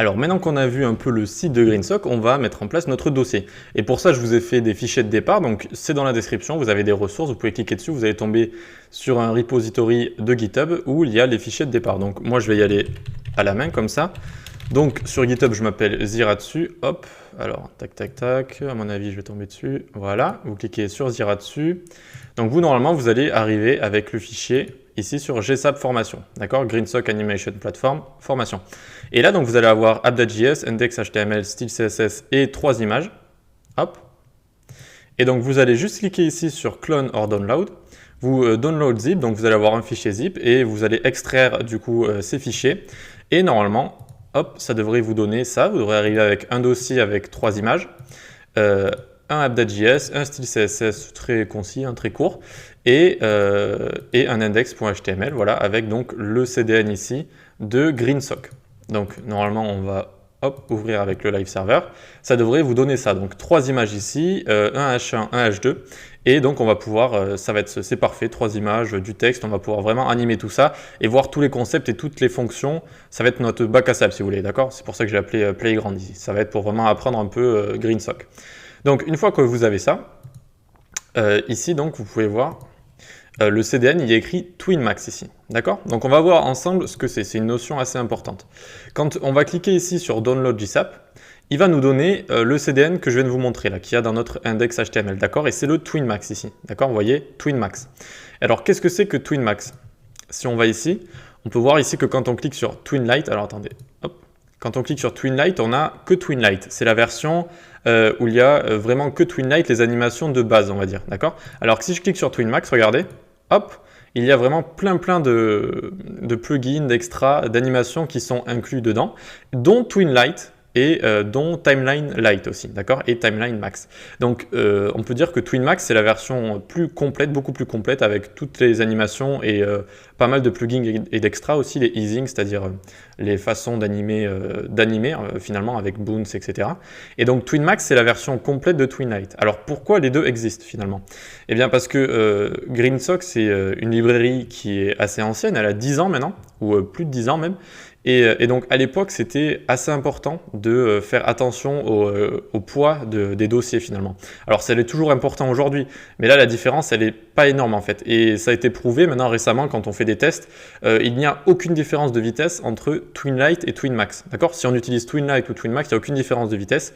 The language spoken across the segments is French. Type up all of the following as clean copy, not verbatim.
Alors maintenant qu'on a vu un peu le site de GreenSock, on va mettre en place notre dossier. Et pour ça, je vous ai fait des fichiers de départ, donc c'est dans la description, vous avez des ressources, vous pouvez cliquer dessus, vous allez tomber sur un repository de GitHub où il y a les fichiers de départ. Donc moi, je vais y aller à la main comme ça. Donc sur GitHub, je m'appelle Ziratsu, hop, alors tac tac tac, à mon avis, je vais tomber dessus, voilà, vous cliquez sur Ziratsu. Donc vous, normalement, vous allez arriver avec le fichier ici sur GSAP Formation, d'accord, GreenSock Animation Platform Formation. Et là, donc, vous allez avoir app.js, index.html, style CSS et 3 images. Hop. Et donc, vous allez juste cliquer ici sur Clone or Download. Vous download zip, donc vous allez avoir un fichier zip et vous allez extraire du coup ces fichiers. Et normalement, hop, ça devrait vous donner ça. Vous devrez arriver avec un dossier avec 3 images, un app.js, un style CSS très concis, très court, et un index.html, voilà, avec donc le CDN ici de GreenSock. Donc normalement, on va ouvrir avec le live server. Ça devrait vous donner ça. Donc 3 images ici, un H1, un H2. Et donc on va pouvoir, c'est parfait, 3 images, du texte, on va pouvoir vraiment animer tout ça et voir tous les concepts et toutes les fonctions. Ça va être notre bac à sable si vous voulez, d'accord? C'est pour ça que j'ai appelé Playground ici. Ça va être pour vraiment apprendre un peu GreenSock. Donc une fois que vous avez ça, ici donc vous pouvez voir, le CDN, il y a écrit TwinMax ici, d'accord? Donc on va voir ensemble ce que c'est une notion assez importante. Quand on va cliquer ici sur Download GSAP, il va nous donner le CDN que je viens de vous montrer, là, qu'il y a dans notre index HTML, d'accord? Et c'est le TwinMax ici, d'accord? Vous voyez, TwinMax. Alors qu'est-ce que c'est que TwinMax? Si on va ici, on peut voir ici que quand on clique sur TwinLite, alors attendez, hop, quand on clique sur TwinLite, on n'a que TwinLite. C'est la version où il y a vraiment que TwinLite, les animations de base, on va dire, d'accord? Alors que si je clique sur TwinMax, regardez, hop, il y a vraiment plein de plugins, d'extras, d'animations qui sont inclus dedans, dont TwinLite et dont Timeline Lite aussi, d'accord, et Timeline Max. Donc on peut dire que TwinMax c'est la version plus complète, beaucoup plus complète avec toutes les animations et pas mal de plugins et d'extras aussi, les easing, c'est-à-dire les façons d'animer finalement avec Boons, etc. Et donc TwinMax c'est la version complète de TwinLite. Alors pourquoi les deux existent finalement? Eh bien parce que GreenSock c'est une librairie qui est assez ancienne, elle a 10 ans maintenant, ou plus de 10 ans même. Et donc à l'époque, c'était assez important de faire attention au poids des dossiers finalement. Alors ça l'est toujours important aujourd'hui, mais là la différence elle n'est pas énorme en fait. Et ça a été prouvé maintenant récemment quand on fait des tests, il n'y a aucune différence de vitesse entre TwinLite et TwinMax. D'accord? Si on utilise TwinLite ou TwinMax, il n'y a aucune différence de vitesse.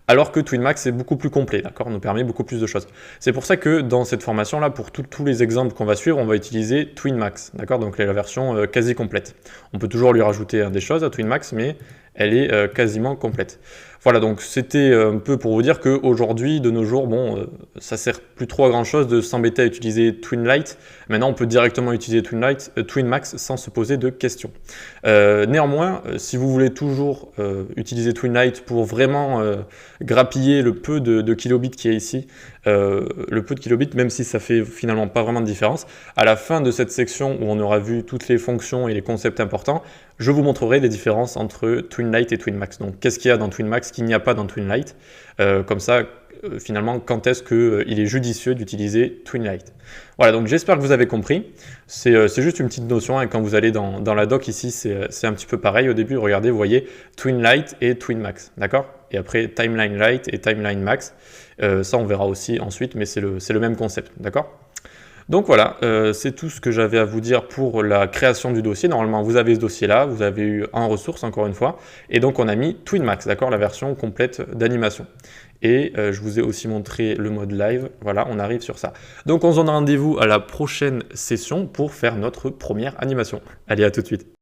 Alors que TwinMax est beaucoup plus complet, d'accord, nous permet beaucoup plus de choses. C'est pour ça que dans cette formation-là, pour tous les exemples qu'on va suivre, on va utiliser TwinMax, d'accord, donc la version quasi complète. On peut toujours lui rajouter des choses à TwinMax, mais elle est quasiment complète. Voilà, donc c'était un peu pour vous dire qu'aujourd'hui, de nos jours, bon, ça sert plus trop à grand chose de s'embêter à utiliser TwinLite. Maintenant, on peut directement utiliser TwinMax sans se poser de questions. Néanmoins, si vous voulez toujours utiliser TwinLite pour vraiment grappiller le peu de kilobits qu'il y a ici, le peu de kilobits, même si ça fait finalement pas vraiment de différence, à la fin de cette section où on aura vu toutes les fonctions et les concepts importants, je vous montrerai les différences entre TwinLite et TwinMax. Donc, qu'est-ce qu'il y a dans TwinMax qu'il n'y a pas dans TwinLite? Comme ça, finalement, quand est-ce qu'il est judicieux d'utiliser TwinLite? Voilà, donc j'espère que vous avez compris. C'est juste une petite notion, hein, quand vous allez dans la doc ici, c'est un petit peu pareil. Au début, regardez, vous voyez TwinLite et TwinMax, d'accord? Et après, Timeline Lite et Timeline Max. Ça, on verra aussi ensuite, mais c'est le même concept, d'accord? Donc voilà, c'est tout ce que j'avais à vous dire pour la création du dossier. Normalement, vous avez ce dossier-là, vous avez eu en ressource, encore une fois, et donc on a mis TwinMax, d'accord, la version complète d'animation. Et je vous ai aussi montré le mode live, voilà, on arrive sur ça. Donc on se donne rendez-vous à la prochaine session pour faire notre première animation. Allez, à tout de suite.